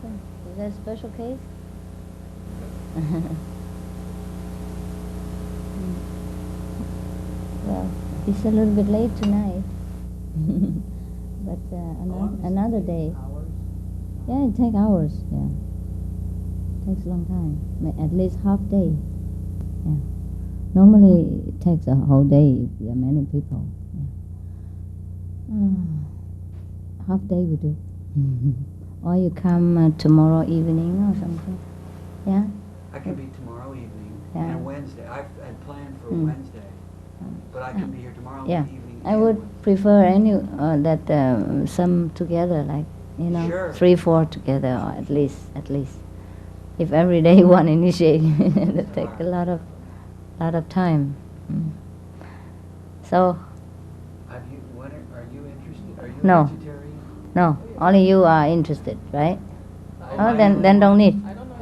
Is that a special case? Well, it's a little bit late tonight, but another day. Hours? Yeah, it takes hours. Yeah, takes a long time. At least half day. Yeah. Normally it takes a whole day if there are many people. Yeah. Half day we do. Or you come tomorrow evening or something. Yeah. I can be tomorrow evening Yeah. and Wednesday. I've planned for Mm. Wednesday, but I can be here tomorrow Yeah. evening. I and would Wednesday. prefer some together, like Sure. 3, 4 together, or at least. If every day one initiate, it take a lot of time. Mm. So Are you interested? Are you No. a vegetarian? no, only you are interested, right? I Oh, then don't need I don't know.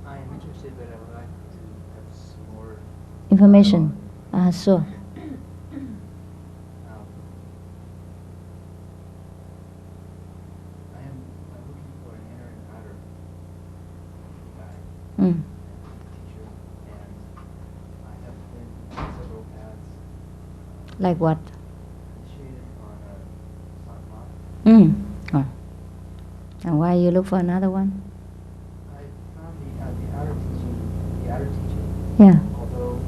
I am interested, but I would like to have some more information. Sure. Um, I'm looking for an inner and outer guide, Mm. teacher, and I have been on several paths, Like what? initiated on a sadhana. Oh. And why you look for another one? I found the outer teaching, Yeah. although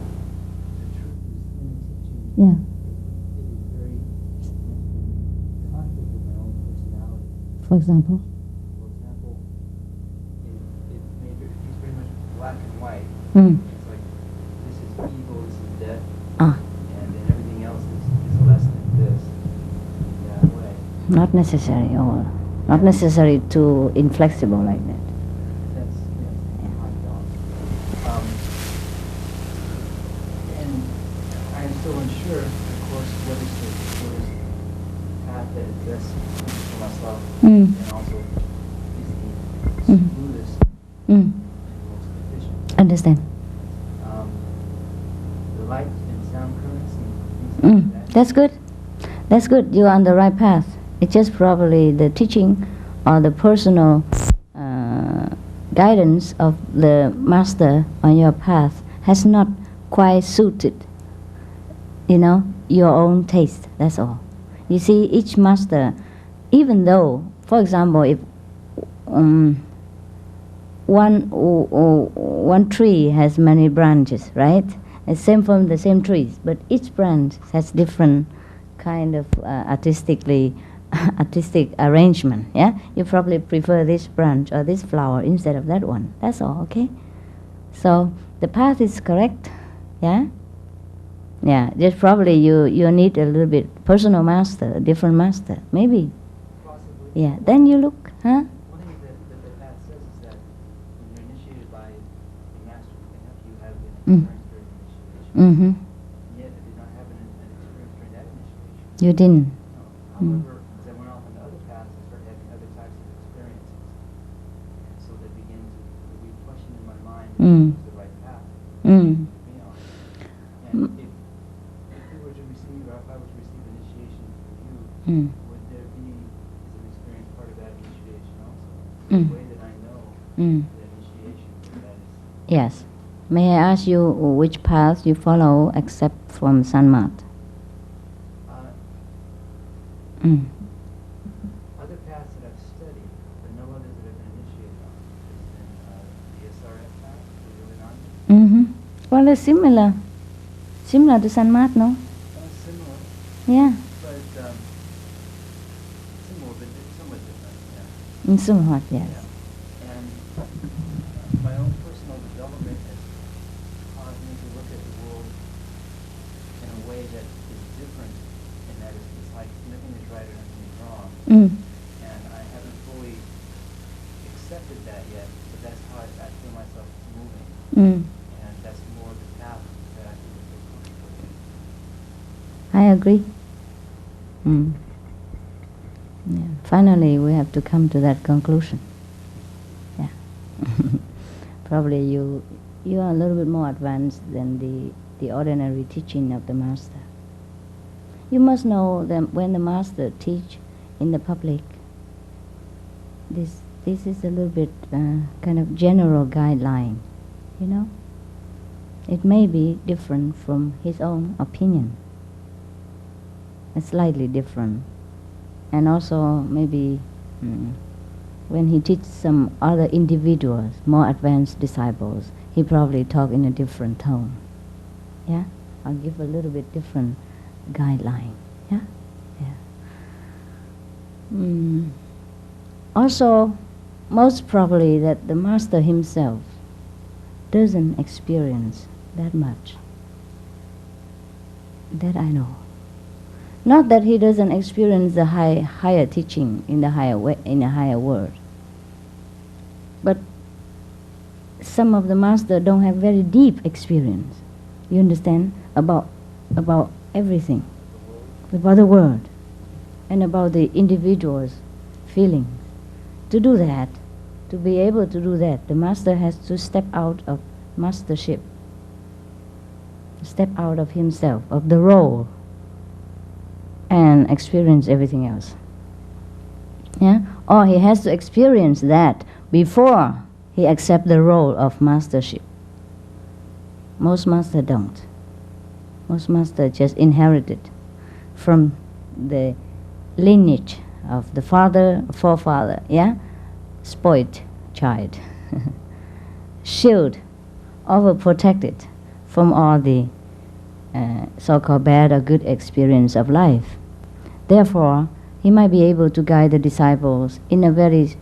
the truth is in the teaching, Yeah. it is very in conflict with my own personality. For example. For example, it's very much black and white. Mm. It's like, this is evil, this is death, Ah. and then everything else is less than this, that way. Not necessary, or not necessary to inflexible like that. That's my thought. And I am still unsure, of course, what is the path that is best for myself, Mm. and also is the Mm. Buddhist Mm. most efficient. Understand. The light and sound currents and things like that. That's good. That's good. You're on the right path. It's just probably the teaching or the personal guidance of the master on your path has not quite suited, your own taste. That's all. You see, each master, even though, for example, if one tree has many branches, right? It's same from the same trees, but each branch has different kind of artistic arrangement. Yeah, you probably prefer this branch or this flower instead of that one. That's all. Okay. So the path is correct. Yeah. Yeah. Just probably you need a little bit personal master, a different master, maybe. Possibly. Yeah. Then you look, huh? One thing that the path says is that when you're initiated by a master who can help you have an experience during initiation. Mm-hmm. Yet I did not have an experience during that initiation. You didn't. No. However, as I went off on the other paths, I started having other types of experiences. And so they began to be questioned in my mind if Mm. it was the right path Mm. to be on. And if we were to receive, or if I were to receive initiation from you, Mm. would there be some experience part of that initiation also? Mm. The way that I know Mm. the initiation that is. Yes. May I ask you which path you follow except from Sanmat? Mm. Other paths that I've studied, but no others that I've been initiated on, has been the SRF path, the Yogananda. Mm-hmm. Well, it's similar to Sanmat, no? Similar, Yeah. but similar, but somewhat different, yeah. Somewhat, yes. Yeah. And my own personal development has caused me to look at the world in a way that is different, and that it's like nothing is right or nothing is wrong. Mm. And I haven't fully accepted that yet, but that's how I feel myself moving. Mm. And that's more the path that I feel so comfortable with. I agree. Mm. Yeah. Finally, we have to come to that conclusion. Yeah. Probably you are a little bit more advanced than the ordinary teaching of the master. You must know that when the master teach in the public, this this is a little bit kind of general guideline, you know. It may be different from his own opinion. It's slightly different. And also maybe when he teaches some other individuals, more advanced disciples, he probably talk in a different tone. Yeah? I'll give a little bit different guideline. Yeah? Yeah. Also, most probably that the master himself doesn't experience that much. That I know. Not that he doesn't experience the higher teaching in the higher way, in a higher world, but some of the masters don't have very deep experience. You understand about everything, about the world, and about the individual's feelings. To do that, to be able to do that, the master has to step out of mastership, step out of himself, of the role, and experience everything else. Yeah? Or he has to experience that before he accepts the role of mastership. Most masters don't. Most masters just inherit it from the lineage of the father, forefather, yeah? Spoiled child. Shield, overprotected from all the so-called bad or good experience of life. Therefore, he might be able to guide the disciples in a very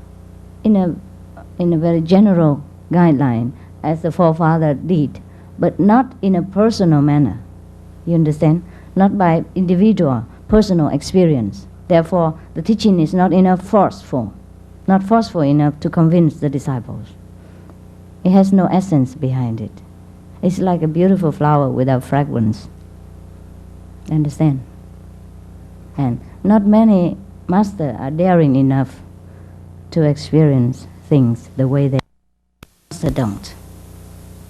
general guideline, as the forefather did, but not in a personal manner. You understand? Not by individual, personal experience. Therefore, the teaching is not forceful enough to convince the disciples. It has no essence behind it. It's like a beautiful flower without fragrance. Understand? And not many masters are daring enough to experience things the way they masters don't.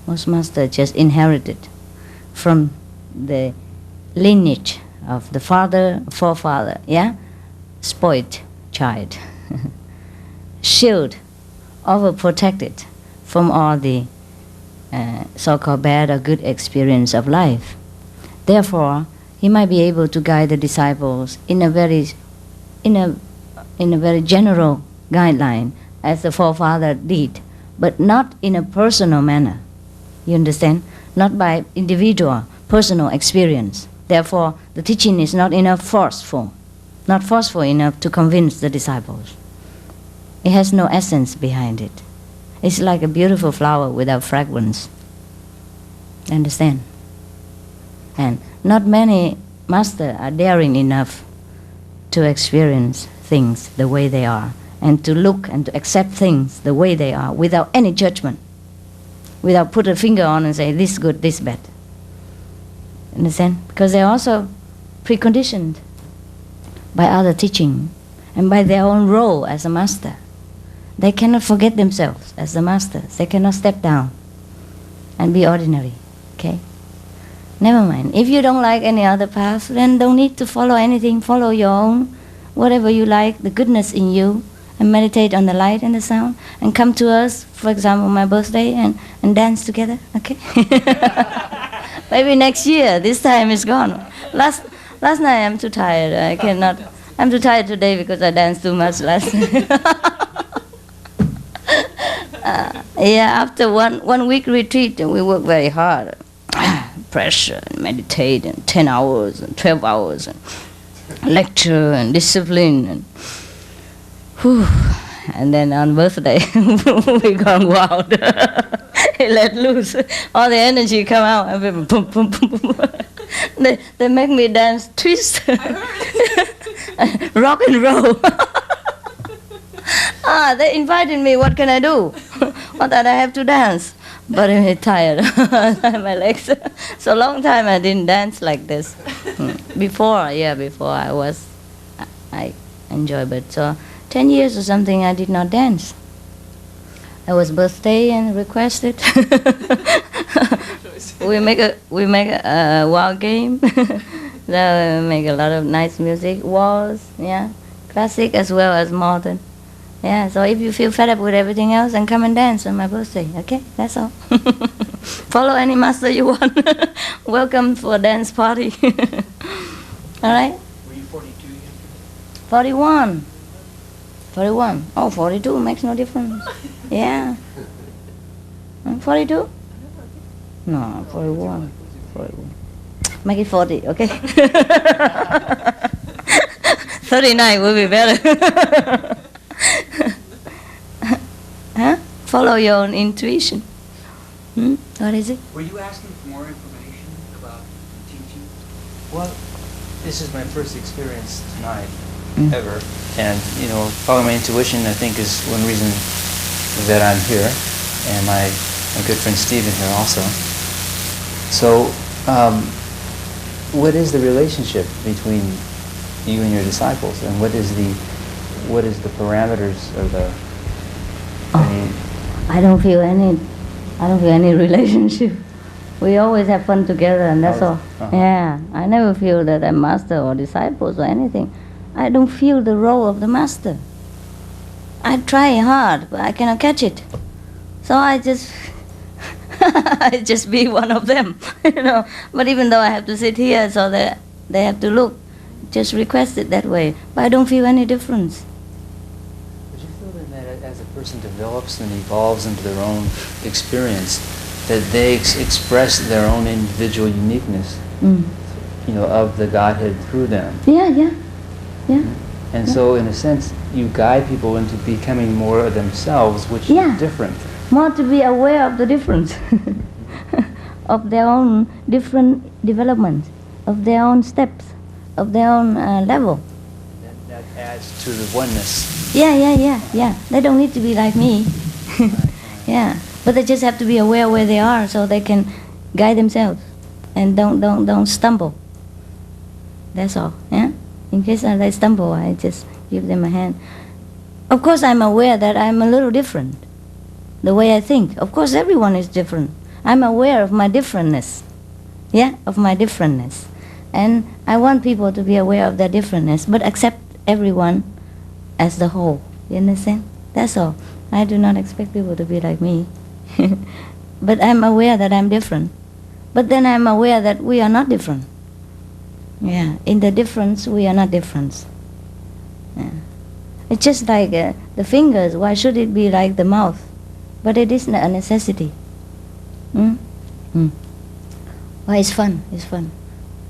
Most masters just inherit it from the lineage of the father, forefather, yeah? Spoiled child. Shield, overprotected from all the so-called bad or good experience of life. Therefore, he might be able to guide the disciples in a very general guideline, as the forefather did, but not in a personal manner. You understand? Not by individual, personal experience. Therefore, the teaching is not forceful enough to convince the disciples. It has no essence behind it. It's like a beautiful flower without fragrance. Understand? And not many masters are daring enough to experience things the way they are, and to look and to accept things the way they are without any judgment, without put a finger on and say this good, this bad. Understand? Because they're also preconditioned by other teaching and by their own role as a master. They cannot forget themselves as the masters. They cannot step down and be ordinary. Okay? Never mind. If you don't like any other path, then don't need to follow anything. Follow your own, whatever you like, the goodness in you, and meditate on the light and the sound, and come to us, for example, my birthday, and dance together. Okay? Maybe next year. This time is gone. Last night I'm too tired. I cannot. I'm too tired today because I danced too much last night. After one week retreat, we work very hard. Pressure and meditate, and 10 hours and 12 hours, and lecture and discipline, and then on birthday we gone wild. Let loose, all the energy come out. Boom, boom, boom, boom. They make me dance twist, rock and roll. They invited me. What can I do? What that I have to dance? But I'm tired. My legs. So long time I didn't dance like this. Before I enjoy, but 10 years or something I did not dance. I was birthday and requested. we make a wild game. Then we make a lot of nice music, waltz, yeah, classic as well as modern. Yeah, so if you feel fed up with everything else, then come and dance on my birthday. Okay, that's all. Follow any master you want. Welcome for a dance party. All right? Were you 42 yesterday? 41. 41. Oh, 42 makes no difference. Yeah. 42? No, 41. 41. Make it 40, okay? 39 will be better. Huh? Follow your own intuition. What is it? Were you asking for more information about the teaching? Well, this is my first experience tonight, ever. And, following my intuition, I think, is one reason that I'm here. And my good friend Stephen here also. So, what is the relationship between you and your disciples? And what is the parameters of the... I don't feel any relationship. We always have fun together, and that's all. Yeah, I never feel that I'm master or disciples or anything. I don't feel the role of the master. I try hard, but I cannot catch it. So I just I just be one of them, But even though I have to sit here, so that they have to look, just request it that way. But I don't feel any difference. Would you feel that as a person develops and evolves into their own experience, that they express their own individual uniqueness, of the Godhead through them? Yeah. And so, in a sense, you guide people into becoming more of themselves, which is different. More to be aware of the difference of their own different developments, of their own steps, of their own level. That adds to the oneness. Yeah. They don't need to be like me. Yeah, but they just have to be aware where they are, so they can guide themselves and don't stumble. That's all. Yeah. In case they stumble, I just give them a hand. Of course, I'm aware that I'm a little different. The way I think. Of course, everyone is different. I'm aware of my differentness. Yeah, of my differentness. And I want people to be aware of their differentness, but accept everyone as the whole. You understand? That's all. I do not expect people to be like me. But I'm aware that I'm different. But then I'm aware that we are not different. Yeah, in the difference, we are not different. Yeah. It's just like the fingers. Why should it be like the mouth? But it is a necessity. Well, it's fun.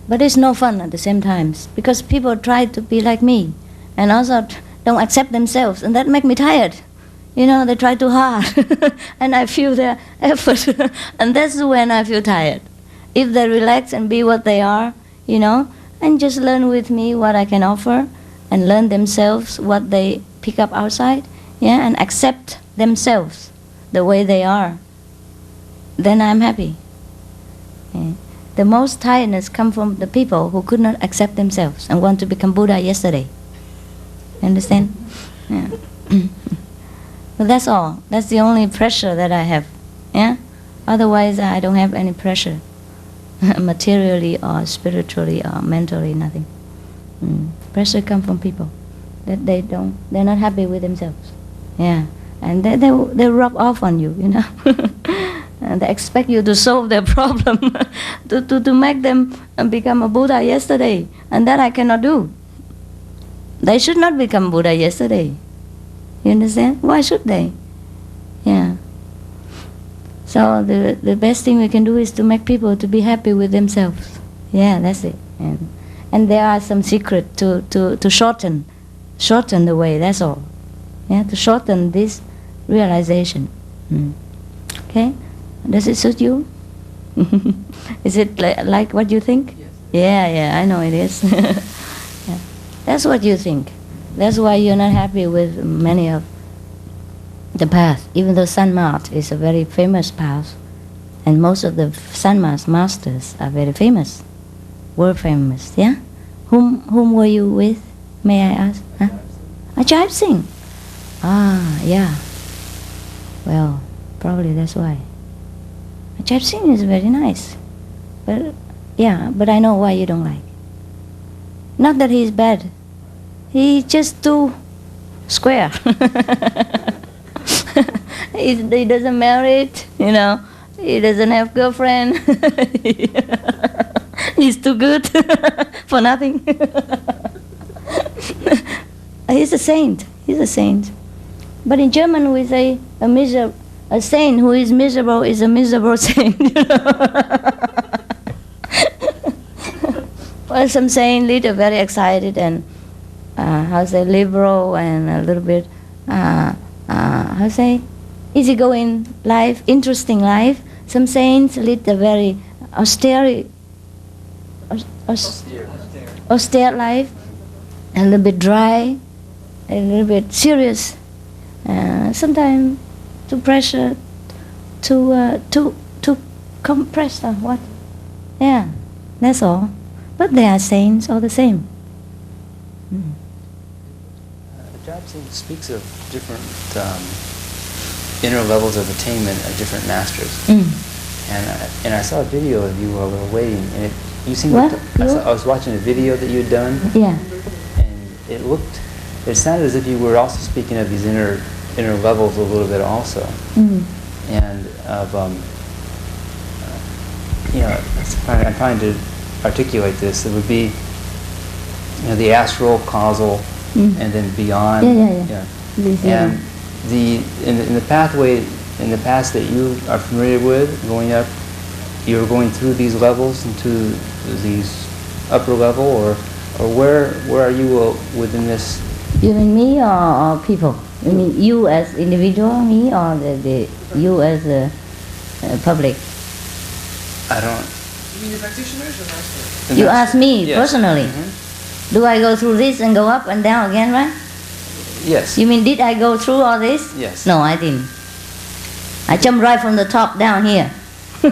But it's no fun at the same time, because people try to be like me and also don't accept themselves, and that makes me tired. They try too hard and I feel their effort and that's when I feel tired. If they relax and be what they are, and just learn with me what I can offer and learn themselves what they pick up outside, and accept themselves the way they are, then I'm happy. Yeah. The most tiredness comes from the people who could not accept themselves and want to become Buddha yesterday. Understand? Yeah. But that's all. That's the only pressure that I have. Yeah. Otherwise, I don't have any pressure, materially or spiritually or mentally, nothing. Pressure comes from people that they're not happy with themselves. Yeah. And they rub off on you, And they expect you to solve their problem, to make them become a Buddha yesterday. And that I cannot do. They should not become Buddha yesterday. You understand? Why should they? Yeah. So the best thing we can do is to make people to be happy with themselves. Yeah, that's it. And there are some secret to shorten the way, that's all. Yeah, to shorten this realization. Okay? Does it suit you? Is it like what you think? Yes. Yeah, I know it is. Yeah. That's what you think. That's why you're not happy with many of the path. Even though Sanmat is a very famous path, and most of the Sanmat masters are very famous, world famous. Yeah. Whom were you with? May I ask? Huh? Ajahn Singh. Yeah. Well, probably that's why. Ajahn Singh is very nice. But I know why you don't like. Not that he's bad. He's just too square. He doesn't marry, you know. He doesn't have girlfriend. He's too good for nothing. He's a saint. He's a saint. But in German we say a saint who is miserable is a miserable saint. You know? Well, some saints lead a very excited and liberal and a little bit easygoing life, interesting life. Some saints lead a very austere life, a little bit dry, a little bit serious, sometimes too pressure, too compressed or what? Yeah, that's all. But they are saints all the same. Jobson speaks of different inner levels of attainment of different masters. And I saw a video of you while we were waiting, and you seemed what? I was watching a video that you had done. Yeah. And it sounded as if you were also speaking of these inner levels a little bit also. And of I'm trying to articulate this. It would be, the astral, causal, and then beyond. Yeah. And in the pathway, in the past that you are familiar with, going up, you're going through these levels into these upper level, or where are you within this? You mean me or people? You mean you as individual, me, or the you as a public? I don't. You mean the practitioners or master? You ask me, yes. Personally. Mm-hmm. Do I go through this and go up and down again, right? Yes. You mean did I go through all this? Yes. No, I didn't. I jumped right from the top down here. I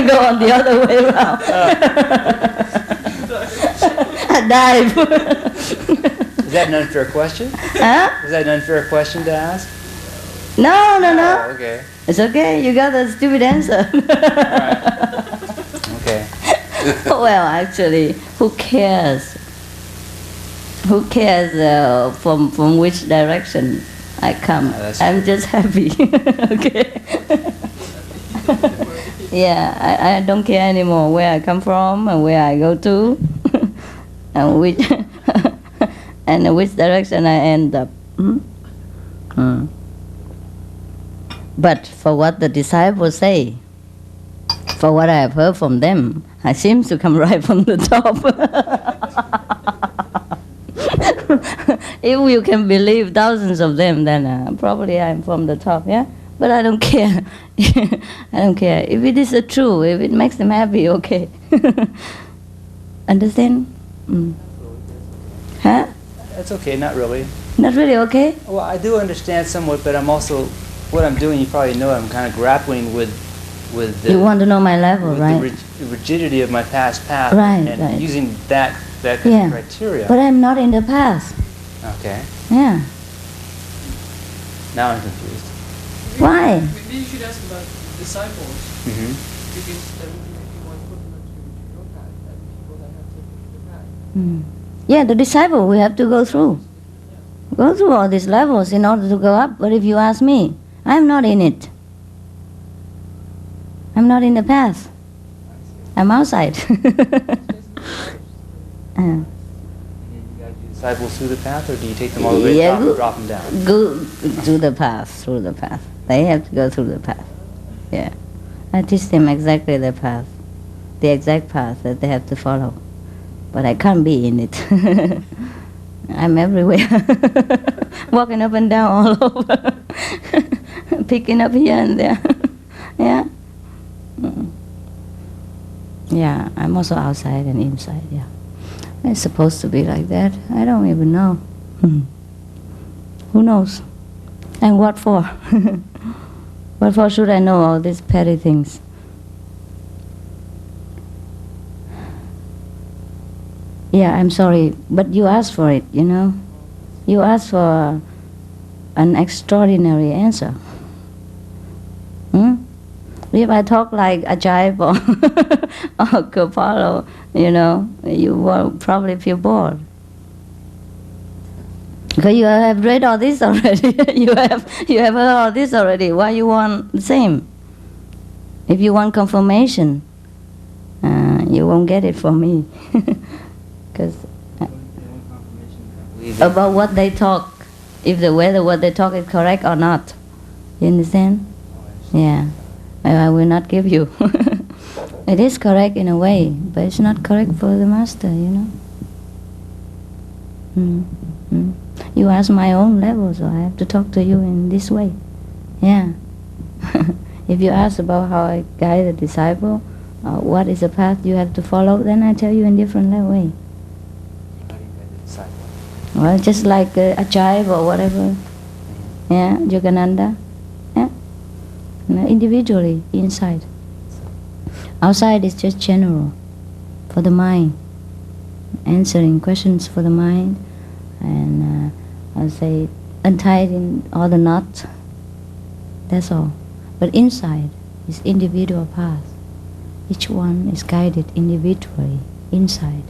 go on the other way around. I dive. Is that an unfair question? Huh? Is that an unfair question to ask? No. Oh, okay. It's okay. You got a stupid answer. All right. Okay. Well, actually, who cares? Who cares from which direction I come? I'm just happy. Okay. Yeah, I don't care anymore where I come from and where I go to, and which direction I end up. But for what the disciples say, for what I have heard from them, I seem to come right from the top. If you can believe thousands of them, then probably I'm from the top, yeah? But I don't care. I don't care. If it is true, if it makes them happy, okay. Understand? Huh? That's okay, not really. Not really okay? Well, I do understand somewhat, but I'm also, what I'm doing, you probably know, I'm kind of grappling with the... You want to know my level, right? The rigidity of my past path. Right, and using that kind of criteria. But I'm not in the past. Okay. Yeah. Now I'm confused. Why? Maybe you should ask about disciples. Mm-hmm. Because that would make you want to put them into your path, and people that have taken the path. Yeah, the disciple we have to go through. Go through all these levels in order to go up. But if you ask me, I'm not in it. I'm not in the path. I'm outside. Disciples through the path, or do you take them all the way to the top and drop them down? Go through the path. They have to go through the path. Yeah. I teach them exactly the path, the exact path that they have to follow. But I can't be in it. I'm everywhere. Walking up and down all over. Picking up here and there. Yeah. Yeah, I'm also outside and inside, yeah. It's supposed to be like that. I don't even know. Who knows? And what for? What for should I know all these petty things? Yeah, I'm sorry, but you asked for it, you know. You asked for an extraordinary answer. If I talk like Ajay or Gopalo, you know, you will probably feel bored. Because you have read all this already. you have heard all this already. Why you want the same? If you want confirmation, you won't get it from me. Because about what they talk, if whether what they talk is correct or not. You understand? Yeah. I will not give you. It is correct in a way, but it's not correct for the master, you know. You ask my own level, so I have to talk to you in this way. Yeah. If you ask about how I guide a disciple, what is the path you have to follow, then I tell you in different way. How do you guide the disciple? Well, just like a child or whatever. Yeah, Yogananda. Yeah. Individually, inside. Outside is just general, for the mind. Answering questions for the mind. And I'll say, untied in all the knots. That's all. But inside is individual path. Each one is guided individually, inside,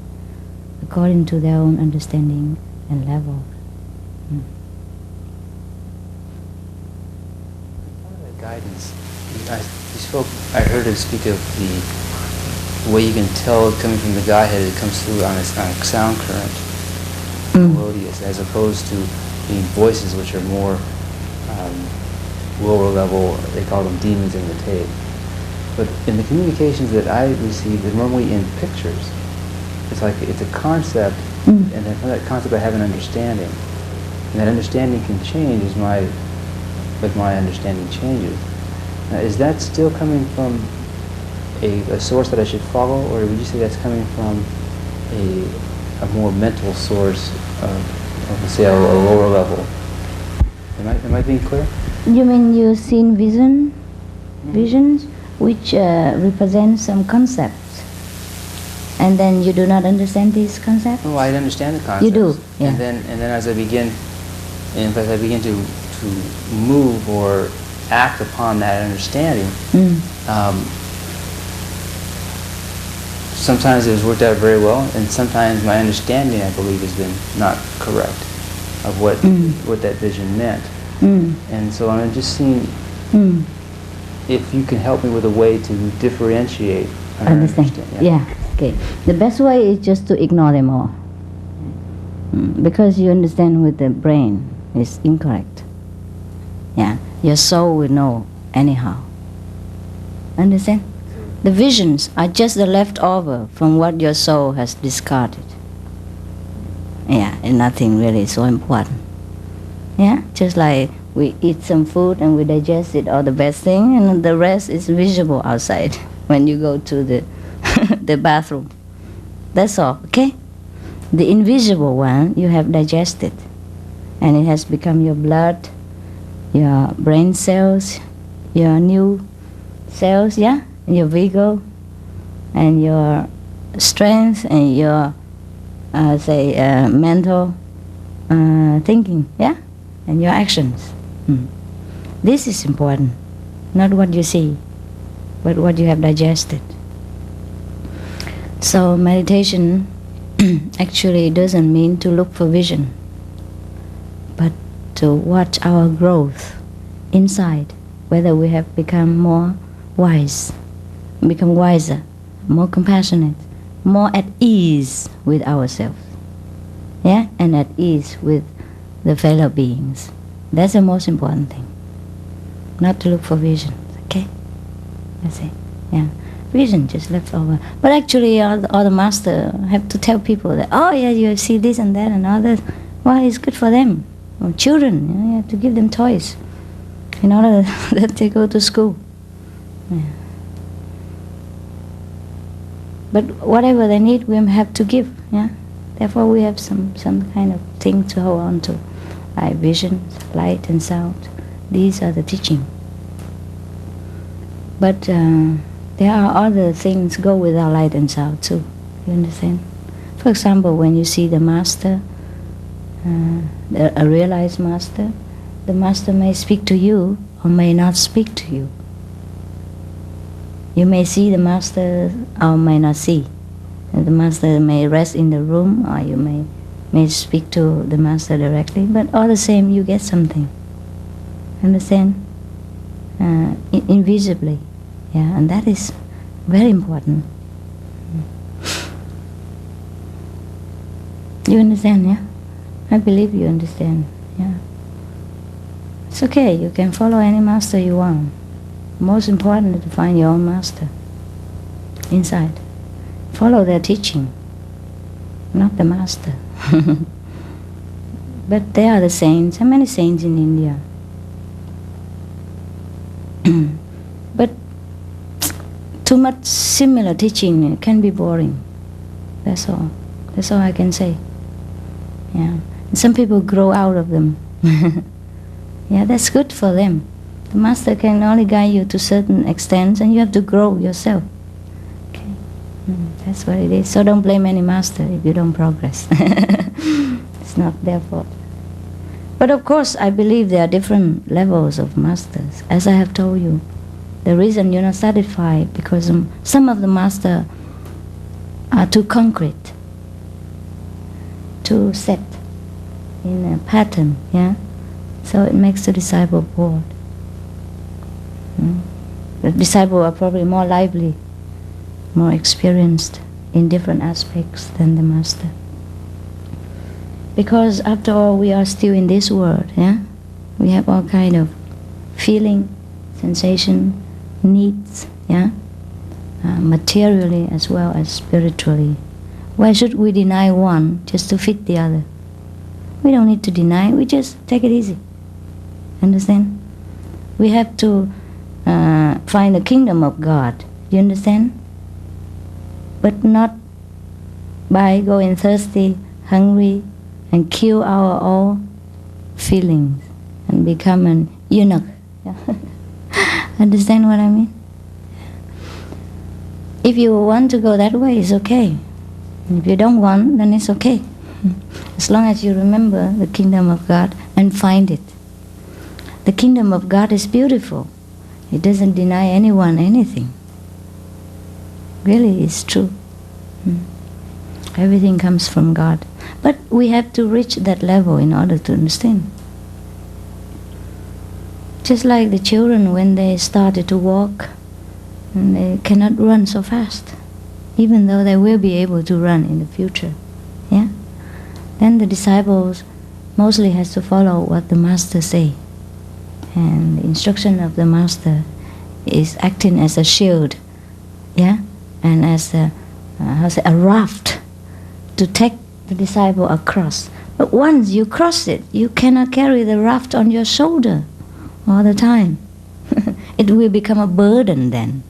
according to their own understanding and level. Guidance. I heard him speak of the way you can tell coming from the Godhead, it comes through on a sound current, melodious, as opposed to being voices which are more lower level. They call them demons in the tape. But in the communications that I receive, they're normally in pictures. It's like it's a concept, and then from that concept I have an understanding, and that understanding can change as my understanding changes. Now, is that still coming from a source that I should follow, or would you say that's coming from a more mental source of say, a lower level? Am I being clear? You mean you've seen visions which represent some concepts, and then you do not understand these concepts? Oh, I understand the concepts. You do, yeah. And then as I begin to move or act upon that understanding, sometimes it has worked out very well, and sometimes my understanding, I believe, has been not correct of what that vision meant. And so I'm just seeing if you can help me with a way to differentiate. Understand? Yeah. Okay. The best way is just to ignore them all, because you understand with the brain is incorrect. Yeah. Your soul will know anyhow. Understand? The visions are just the leftover from what your soul has discarded. Yeah, and nothing really so important. Yeah, just like we eat some food and we digest it, all the best thing, and the rest is visible outside when you go to the the bathroom. That's all, okay? The invisible one you have digested, and it has become your blood, your brain cells, your new cells, yeah? Your vigor, and your strength, and your, mental thinking, yeah? And your actions. This is important, not what you see, but what you have digested. So meditation actually doesn't mean to look for vision, but to watch our growth inside, whether we have become more wise, become wiser, more compassionate, more at ease with ourselves, yeah, and at ease with the fellow beings. That's the most important thing. Not to look for vision, okay? That's it, yeah. Vision just left over. But actually all the master have to tell people that, oh yeah, you see this and that and all that. Well, it's good for them. Or children, you have to give them toys in order that they go to school. Yeah. But whatever they need, we have to give, yeah? Therefore we have some kind of thing to hold on to, like visions, light and sound. These are the teaching. But there are other things go without light and sound too, you understand? For example, when you see the master, a realized master, the master may speak to you or may not speak to you. You may see the master or may not see. And the master may rest in the room, or you may may speak to the master directly, but all the same you get something. Understand? Invisibly. Yeah, and that is very important. You understand, yeah? I believe you understand, yeah. It's okay, you can follow any master you want. Most important is to find your own master inside. Follow their teaching, not the master. But they are the saints. How many saints in India? But too much similar teaching can be boring. That's all. That's all I can say. Yeah. And some people grow out of them. Yeah, that's good for them. The master can only guide you to certain extents, and you have to grow yourself. Okay. That's what it is. So don't blame any master if you don't progress. It's not their fault. But of course, I believe there are different levels of masters. As I have told you, the reason you're not satisfied because some of the masters are too concrete, too set in a pattern, yeah? So it makes the disciple bored. The disciples are probably more lively, more experienced in different aspects than the master. Because after all, we are still in this world, yeah? We have all kind of feeling, sensation, needs, yeah? Materially as well as spiritually. Why should we deny one just to fit the other? We don't need to deny, we just take it easy. Understand? We have to find the kingdom of God. You understand? But not by going thirsty, hungry, and kill our all feelings and become an eunuch. Yeah. Understand what I mean? If you want to go that way, it's okay. If you don't want, then it's okay. As long as you remember the kingdom of God and find it. The kingdom of God is beautiful. It doesn't deny anyone anything. Really, it's true. Everything comes from God. But we have to reach that level in order to understand. Just like the children when they started to walk, and they cannot run so fast, even though they will be able to run in the future. Yeah? Then the disciples mostly has to follow what the master say. And the instruction of the master is acting as a shield, yeah, and as a raft to take the disciple across. But once you cross it, you cannot carry the raft on your shoulder all the time. It will become a burden then.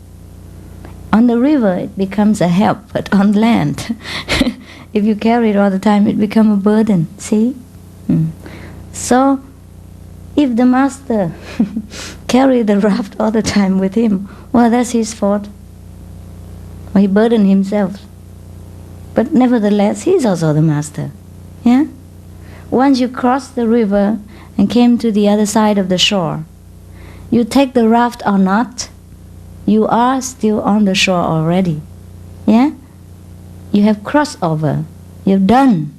On the river, it becomes a help, but on land, if you carry it all the time, it becomes a burden. See? So, if the master carry the raft all the time with him, well, that's his fault. Well, he burdened himself. But nevertheless, he's also the master. Yeah? Once you cross the river and came to the other side of the shore, you take the raft or not, you are still on the shore already. Yeah? You have crossed over. You've done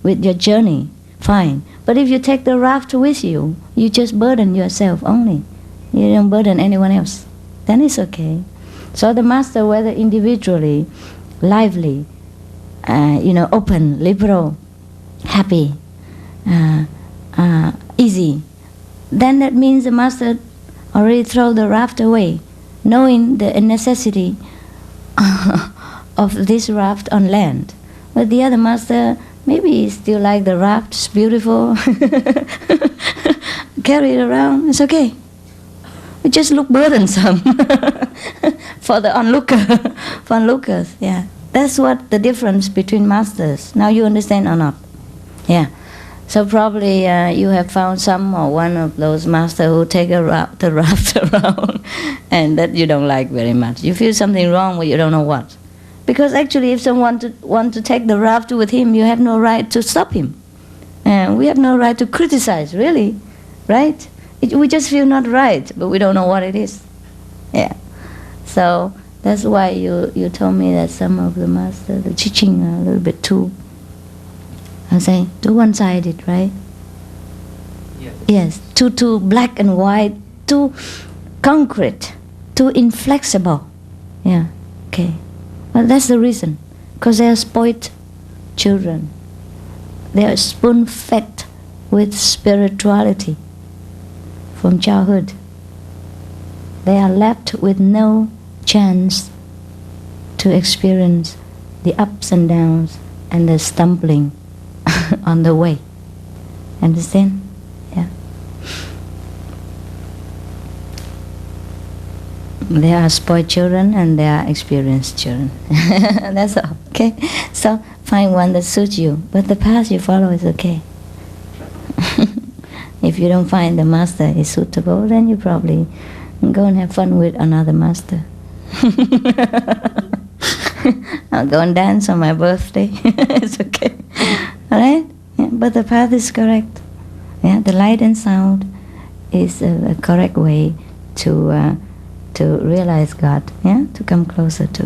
with your journey. Fine. But if you take the raft with you, you just burden yourself only. You don't burden anyone else. Then it's okay. So the master, whether individually, lively, open, liberal, happy, easy, then that means the master already throw the raft away, knowing the necessity of this raft on land. But the other master, maybe he still like the raft, it's beautiful, carry it around, it's okay. It just look burdensome for the onlookers, yeah. That's what the difference between masters. Now you understand or not? Yeah. So probably you have found some or one of those masters who take the raft around and that you don't like very much. You feel something wrong but you don't know what. Because actually if someone want to take the raft with him, you have no right to stop him. We have no right to criticize, really. Right? We just feel not right, but we don't know what it is. Yeah. So that's why you told me that some of the masters, the teaching are a little bit too I'll say, too one-sided, right? Yes. Yes, too black and white, too concrete, too inflexible. Yeah, okay. Well, that's the reason. Because they are spoiled children. They are spoon-fed with spirituality from childhood. They are left with no chance to experience the ups and downs and the stumbling on the way. Understand? Yeah. They are spoiled children and they are experienced children. That's all. Okay? So find one that suits you. But the path you follow is okay. If you don't find the master is suitable, then you probably go and have fun with another master. I'll go and dance on my birthday. It's okay. Alright? Yeah, but the path is correct. Yeah, the light and sound is a correct way to realize God, yeah, to come closer to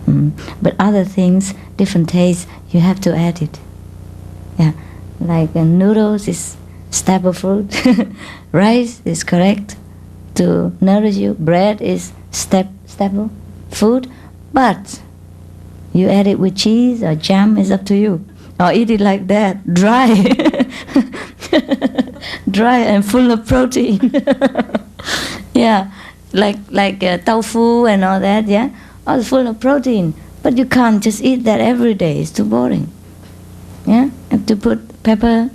God. But other things, different tastes, you have to add it. Yeah, like noodles is staple fruit, rice is correct to nourish you, bread is staple food, but you add it with cheese or jam, is up to you. Or eat it like that, dry, dry and full of protein. Yeah. Like tofu and all that, yeah? All full of protein. But you can't just eat that every day, it's too boring. Yeah? You have to put pepper,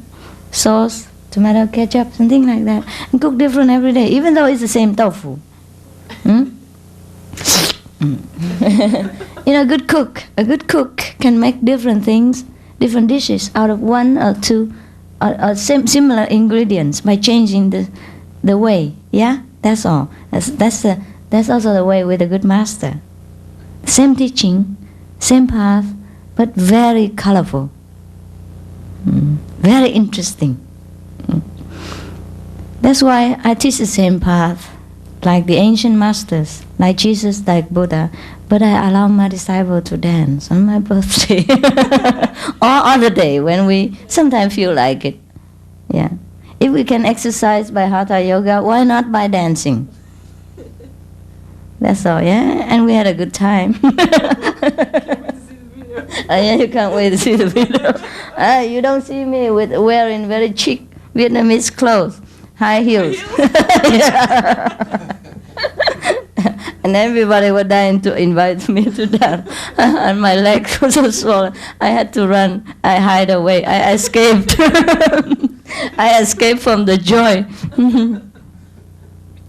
sauce, tomato ketchup, something like that. And cook different every day, even though it's the same tofu. You know, a good cook can make different things, different dishes out of one or two or similar ingredients by changing the way, yeah? That's all. That's also the way with a good master. Same teaching, same path, but very colorful, very interesting. That's why I teach the same path, like the ancient masters, like Jesus, like Buddha, but I allow my disciple to dance on my birthday or other day when we sometimes feel like it. Yeah. If we can exercise by hatha yoga, why not by dancing? That's all, yeah? And we had a good time. Yeah, you can't wait to see the video. You don't see me with wearing very chic Vietnamese clothes, high heels. And everybody was dying to invite me to dance. And my legs were so swollen. I had to run. I hide away. I escaped. I escaped from the joy.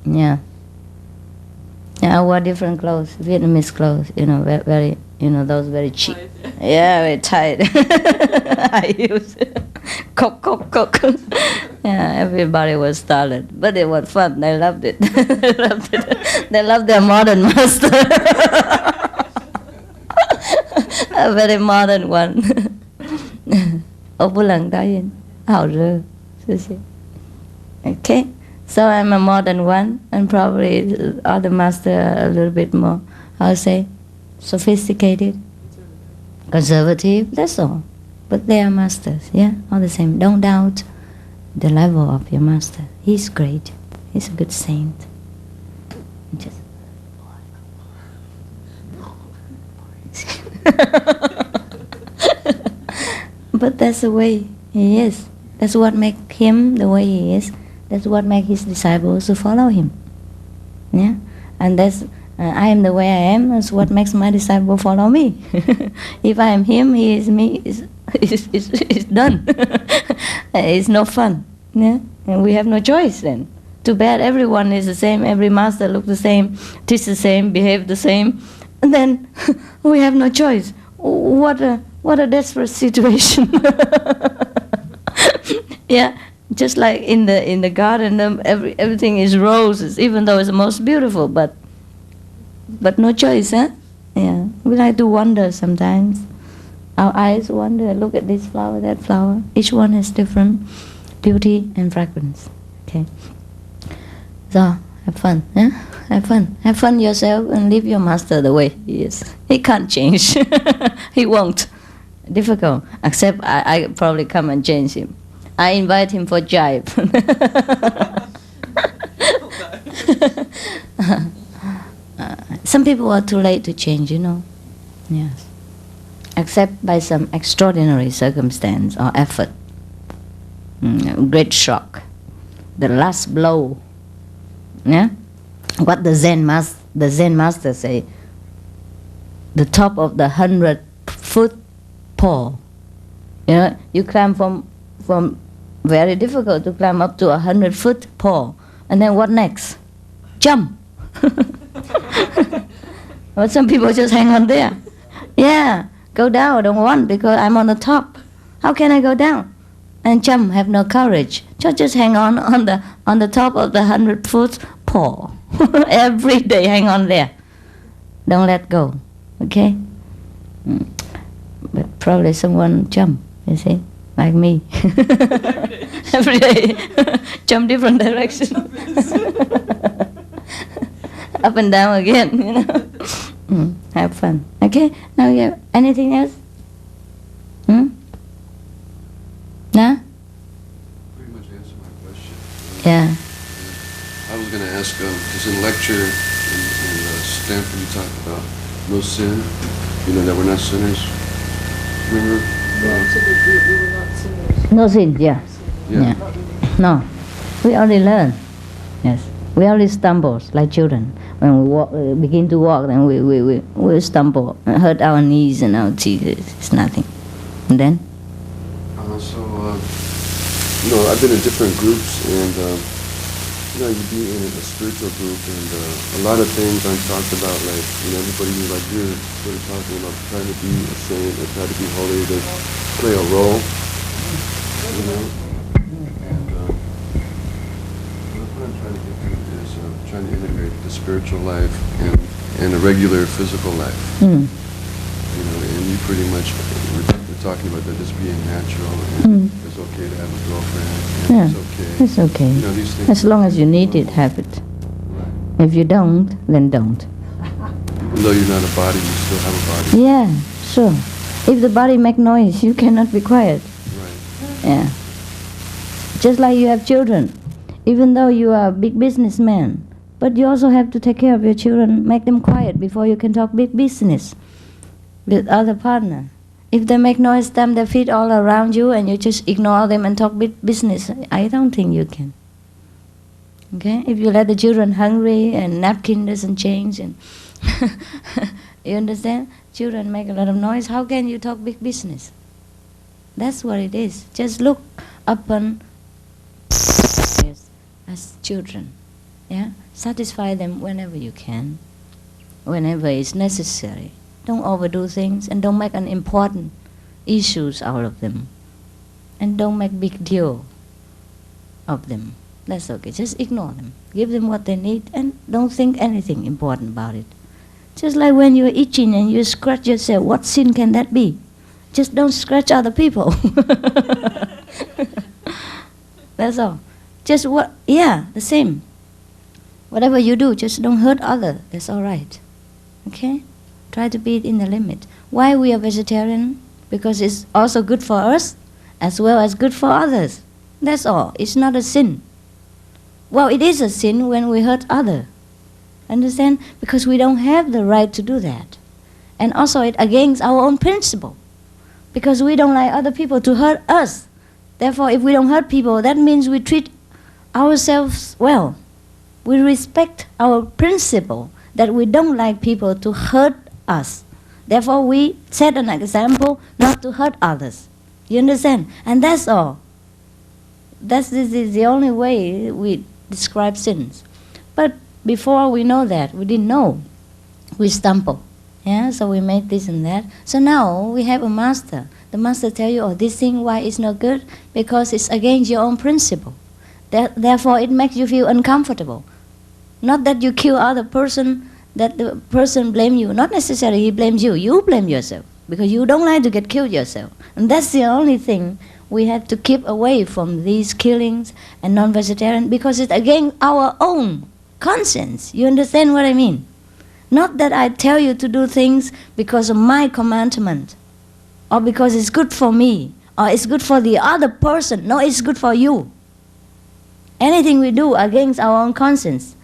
Yeah. Yeah, I wore different clothes, Vietnamese clothes, you know, very, you know, those very cheap. Yeah, very tight. I used cock. Yeah, everybody was startled, but it was fun. They loved it. They loved it. They loved their modern master. A very modern one. Okay, so I'm a modern one, and probably other master are a little bit more, I'll say, sophisticated, conservative, that's all. But they are masters, yeah, all the same. Don't doubt the level of your master. He's great. He's a good saint. Just but that's the way he is. That's what makes him the way he is. That's what makes his disciples to follow him. Yeah, and that's I am the way I am. That's what makes my disciple follow me. If I am him, he is me. It's done. It's no fun. Yeah, and we have no choice then. Too bad everyone is the same. Every master look the same, teach the same, behave the same, and then we have no choice. What a desperate situation. Yeah, just like in the garden, everything is roses, even though it's the most beautiful, but no choice, huh? Yeah, we like to wonder sometimes. Our eyes wander, look at this flower, that flower. Each one has different beauty and fragrance. Okay. So, have fun, huh? Have fun. Have fun yourself and leave your master the way he is. He can't change. He won't. difficult. Except I probably come and change him. I invite him for jive. Some people are too late to change, you know. Yes. Except by some extraordinary circumstance or effort. Great shock. The last blow. Yeah? What the Zen master say, the top of the 100-foot pole. You know, you climb from very difficult to climb up to 100-foot pole. And then what next? Jump. But some people just hang on there. Yeah, go down, I don't want because I'm on the top. How can I go down? And jump, have no courage. Just hang on the top of the 100-foot pole. Every day hang on there. Don't let go. Okay? But probably someone jump, you see, like me. Every day. Jump different direction. Up and down again, you know. Have fun. Okay? Now you have anything else? No? Pretty much answered my question. Yeah. I was going to ask, because in lecture in Stanford you talked about no sin, you know, that we're not sinners. Remember? We were not sinners. No sin, yeah. Yeah. No. We only learn. Yes. We only stumble like children. When we walk, begin to walk, then we stumble, hurt our knees and our teeth. It's nothing. And then? You know, I've been in different groups, and you know, you be in a spiritual group, and a lot of things aren't talked about. Like, you know, everybody who's like you're sort of talking about trying to be a saint or try to be holy, to play a role. You know, and what I'm trying to get to is trying to integrate the spiritual life and a regular physical life. You know, and you pretty much were talking about that just being natural, and it's okay to have a girlfriend, and Yeah, it's okay. it's okay. You know, these things. As long as you need it, have it. Right. If you don't, then don't. Even though you're not a body, you still have a body. Yeah, sure. If the body make noise, you cannot be quiet. Right. Yeah. Just like you have children. Even though you are a big businessman, but you also have to take care of your children, make them quiet before you can talk big business with other partner. If they make noise, stamp their feet all around you and you just ignore them and talk big business, I don't think you can. Okay? If you let the children hungry and napkin doesn't change, and you understand? Children make a lot of noise, how can you talk big business? That's what it is. Just look upon as children. Yeah? Satisfy them whenever you can, whenever it's necessary. Don't overdo things and don't make an important issues out of them. And don't make big deal of them. That's okay. Just ignore them. Give them what they need and don't think anything important about it. Just like when you're itching and you scratch yourself, what sin can that be? Just don't scratch other people. That's all. Just the same. Whatever you do, just don't hurt others. That's all right. Okay? Try to be in the limit. Why we are vegetarian? Because it's also good for us as well as good for others. That's all. It's not a sin. Well, it is a sin when we hurt others. Understand? Because we don't have the right to do that. And also it's against our own principle. Because we don't like other people to hurt us. Therefore, if we don't hurt people, that means we treat ourselves well. We respect our principle that we don't like people to hurt us. Therefore, we set an example not to hurt others. You understand? And that's all. This is the only way we describe sins. But before we know that, we didn't know. We stumble. Yeah, so we make this and that. So now we have a master. The master tell you, oh, this thing, why it's not good? Because it's against your own principle. Therefore, it makes you feel uncomfortable. Not that you kill other person, that the person blame you. Not necessarily he blames you. You blame yourself because you don't like to get killed yourself. And that's the only thing we have to keep away from these killings and non-vegetarian, because it's against our own conscience. You understand what I mean? Not that I tell you to do things because of my commandment or because it's good for me, or it's good for the other person. No, it's good for you. Anything we do against our own conscience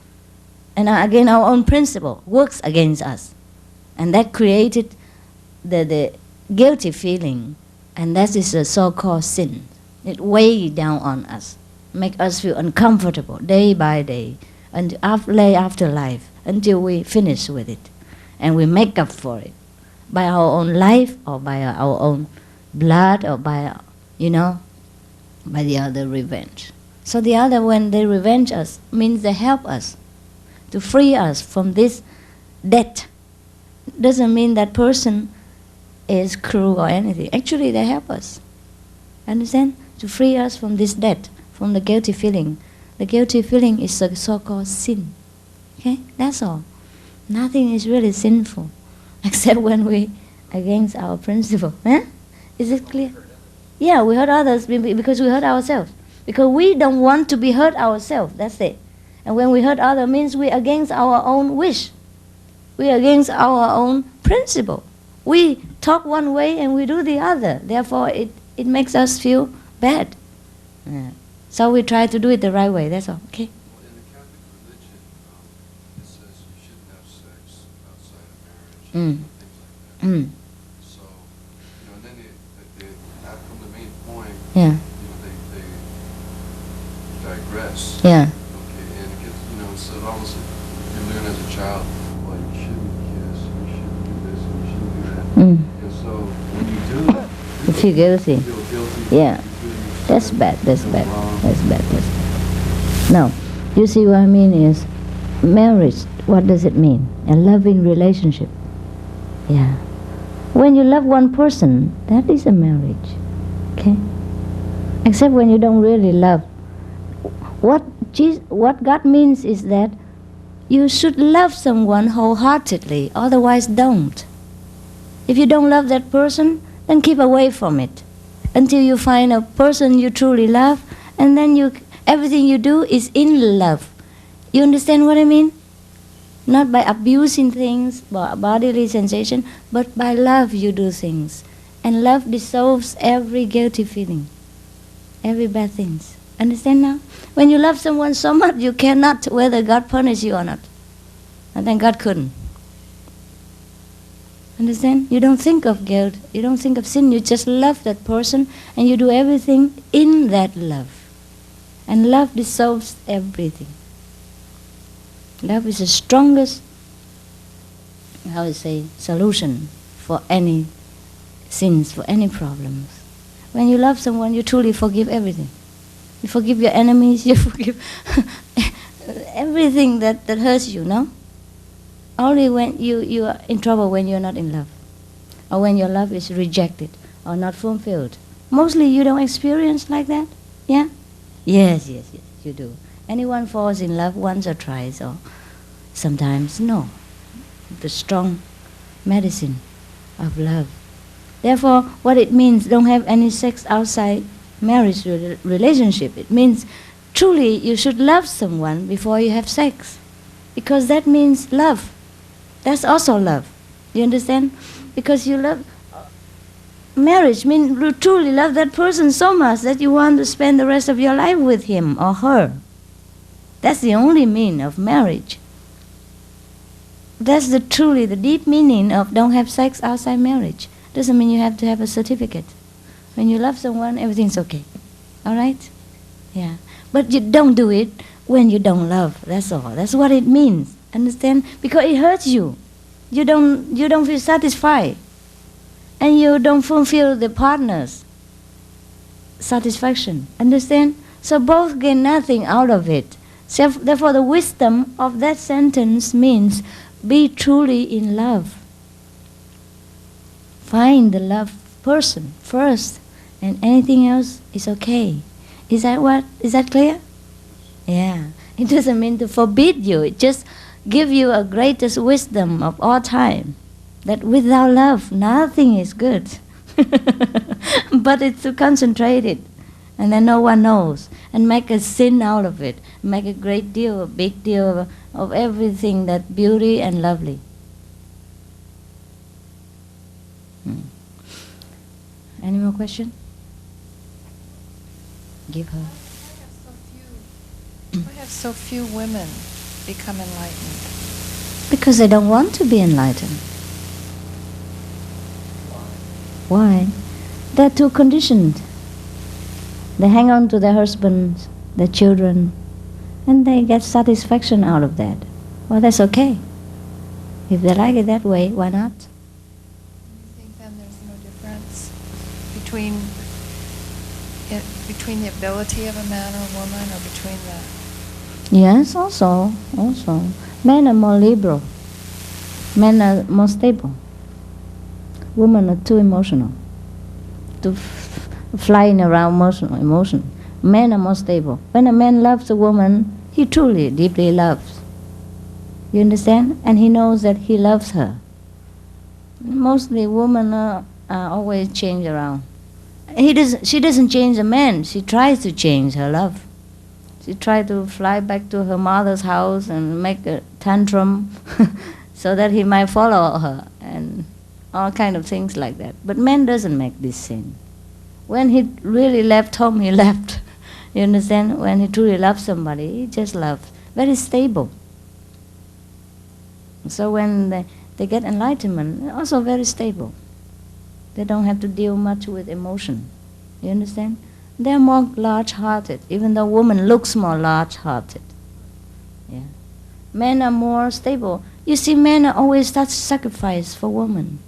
and against our own principle works against us. And that created the guilty feeling, and that is the so-called sin. It weighs down on us, make us feel uncomfortable day by day, and life after life, until we finish with it. And we make up for it by our own life, or by our own blood, or by, by the other revenge. So the other, when they revenge us, means they help us to free us from this debt. Doesn't mean that person is cruel or anything. Actually, they help us. Understand? To free us from this debt, from the guilty feeling. The guilty feeling is a so-called sin. Okay? That's all. Nothing is really sinful, except when we against our principle. Is it clear? Yeah, we hurt others because we hurt ourselves. Because we don't want to be hurt ourselves. That's it. And when we hurt others, means we're against our own wish. We're against our own principle. We talk one way and we do the other. Therefore, it makes us feel bad. Yeah. So we try to do it the right way. That's all. Okay? Well, in the Catholic religion, it says you shouldn't have sex outside of marriage and things like that. So, and then they from the main point, Yeah. They digress. Yeah. Okay, and it gets, so all of a sudden you learn as a child, well, you shouldn't kiss, you shouldn't do this, you shouldn't do that. And so when you do it, You feel guilty. you feel guilty. Yeah. You feel That's bad. That's feel bad. wrong. That's bad. That's bad. Now, you see what I mean is, marriage, what does it mean? A loving relationship. Yeah. When you love one person, that is a marriage. Okay? Except when you don't really love. What God means is that you should love someone wholeheartedly, otherwise don't. If you don't love that person, then keep away from it until you find a person you truly love, and then everything you do is in love. You understand what I mean? Not by abusing things, bodily sensation, but by love you do things. And love dissolves every guilty feeling, every bad things. Understand now? When you love someone so much, you cannot whether God punish you or not. And then God couldn't. Understand? You don't think of guilt, you don't think of sin, you just love that person and you do everything in that love. And love dissolves everything. Love is the strongest, solution for any sins, for any problems. When you love someone, you truly forgive everything. You forgive your enemies, you forgive everything that hurts you, no? Only when you are in trouble when you're not in love, or when your love is rejected or not fulfilled. Mostly you don't experience like that, yeah? Yes, you do. Anyone falls in love once or twice, or sometimes no. The strong medicine of love. Therefore, what it means, don't have any sex outside marriage relationship. It means truly you should love someone before you have sex, because that means love. That's also love. You understand? Because you love marriage means you truly love that person so much that you want to spend the rest of your life with him or her. That's the only meaning of marriage. That's truly the deep meaning of don't have sex outside marriage. Doesn't mean you have to have a certificate. When you love someone, everything's okay. All right? Yeah. But you don't do it when you don't love. That's all. That's what it means. Understand? Because it hurts you. You don't feel satisfied. And you don't fulfill the partner's satisfaction. Understand? So both gain nothing out of it. So therefore the wisdom of that sentence means be truly in love. Find the loved person first, and anything else is okay. Is that clear? Yeah. It doesn't mean to forbid you. It just gives you a greatest wisdom of all time. That without love, nothing is good. But it's to concentrate it. And then no one knows. And make a sin out of it. Make a great deal, a big deal of everything that's beauty and lovely. Any more question? Give her. Why have so few women become enlightened? Because they don't want to be enlightened. Why? They're too conditioned. They hang on to their husbands, their children, and they get satisfaction out of that. Well, that's okay. If they like it that way, why not? You think then there's no difference between the ability of a man or a woman, or between the... Yes, also. Men are more liberal. Men are more stable. Women are too emotional, too flying around emotion. Men are more stable. When a man loves a woman, he truly, deeply loves. You understand? And he knows that he loves her. Mostly women are always change around. She doesn't change a man. She tries to change her love. She tries to fly back to her mother's house and make a tantrum so that he might follow her and all kind of things like that. But man doesn't make this sin. When he really left home, he left. You understand? When he truly loves somebody, he just loves. Very stable. So when they get enlightenment, they're also very stable. They don't have to deal much with emotion. You understand? They're more large-hearted, even though woman looks more large-hearted. Yeah. Men are more stable. You see, men are always such sacrifice for women.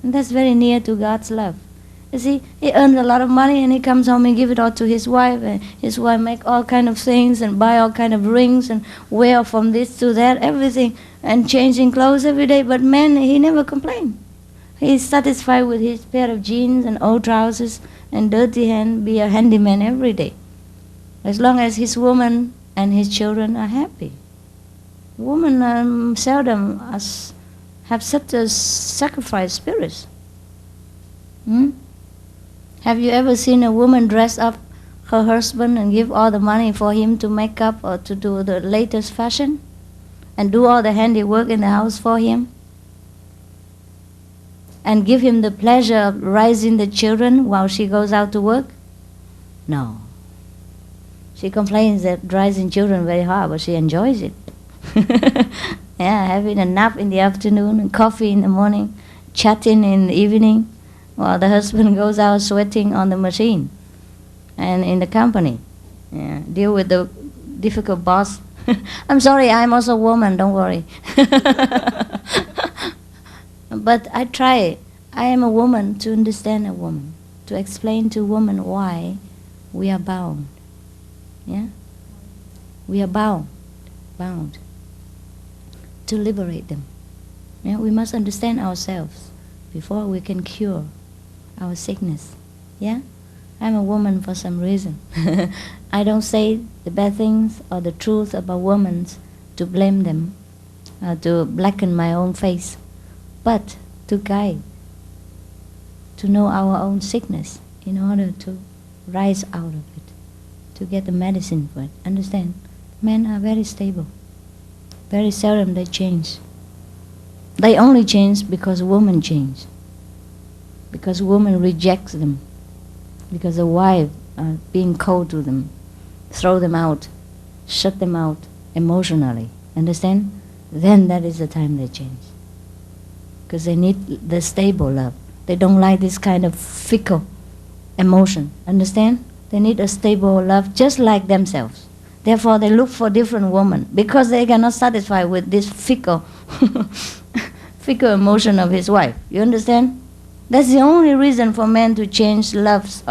And that's very near to God's love. You see, he earns a lot of money and he comes home and give it all to his wife, and his wife make all kind of things and buy all kind of rings and wear from this to that, everything, and changing clothes every day. But man, he never complain. He's satisfied with his pair of jeans and old trousers and dirty hand, be a handyman every day. As long as his woman and his children are happy. Women seldom have such a sacrifice spirit. Have you ever seen a woman dress up her husband and give all the money for him to make up or to do the latest fashion? And do all the handiwork in the house for him? And give him the pleasure of raising the children while she goes out to work? No. She complains that raising children very hard, but she enjoys it. Yeah, having a nap in the afternoon and coffee in the morning, chatting in the evening, while the husband goes out sweating on the machine and in the company. Yeah, deal with the difficult boss. I'm sorry, I'm also a woman, don't worry. But I try. I am a woman to understand a woman, to explain to women why we are bound. Yeah? We are bound to liberate them. Yeah? We must understand ourselves before we can cure our sickness. Yeah? I'm a woman for some reason. I don't say the bad things or the truth about women to blame them, to blacken my own face, but to guide, to know our own sickness in order to rise out of it, to get the medicine for it. Understand? Men are very stable. Very seldom they change. They only change because women change. Because women rejects them. Because the wife are being cold to them, throw them out, shut them out emotionally. Understand? Then that is the time they change. Because they need the stable love. They don't like this kind of fickle emotion. Understand? They need a stable love just like themselves. Therefore they look for different women because they cannot satisfy with this fickle emotion of his wife. You understand? That's the only reason for men to change lovers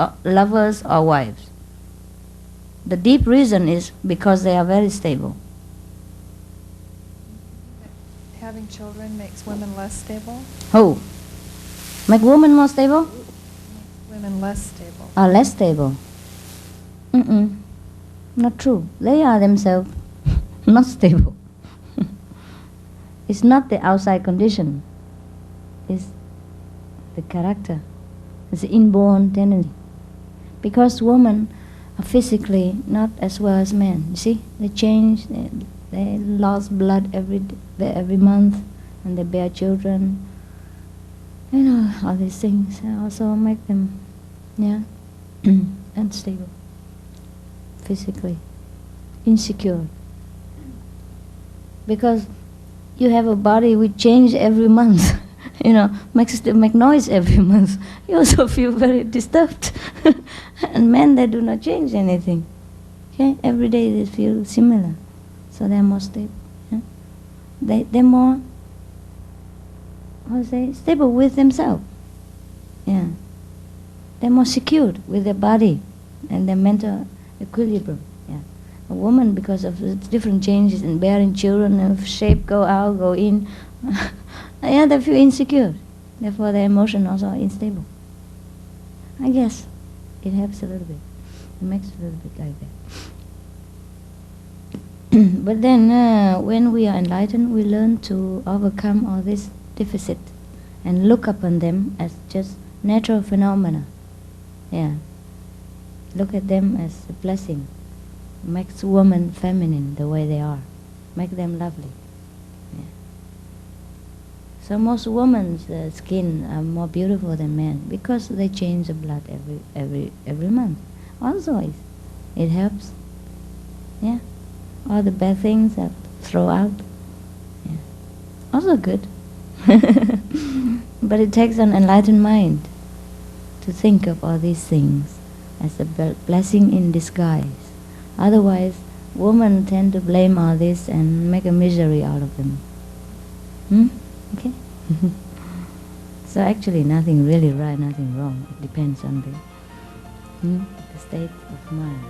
or wives. The deep reason is because they are very stable. Having children makes women less stable? Who? Make women more stable? Women less stable. Are less stable? Not true. They are themselves not stable. It's not the outside condition. It's the character. It's the inborn tendency. Because women are physically not as well as men. You see? They change. They lost blood every month, and they bear children. You know, all these things also make them Yeah. Unstable. Physically. Insecure. Because you have a body which changes every month. Make noise every month. You also feel very disturbed. And men, they do not change anything. Okay? Every day they feel similar. So they're more stable. Yeah? They're more, stable with themselves. Yeah. They're more secured with their body and their mental equilibrium. Yeah. A woman, because of the different changes in bearing children, of shape go out, go in, they feel insecure. Therefore their emotion also are unstable. I guess it helps a little bit. It makes a little bit like that. But then when we are enlightened, we learn to overcome all this deficit and look upon them as just natural phenomena. Yeah. Look at them as a blessing. Makes women feminine the way they are. Make them lovely. Yeah. So most women's skin are more beautiful than men because they change the blood every month. Also it helps. Yeah. All the bad things that throw out. Yeah. Also good. But it takes an enlightened mind to think of all these things as a blessing in disguise. Otherwise, women tend to blame all this and make a misery out of them. Okay? So actually nothing really right, nothing wrong. It depends on the state of mind.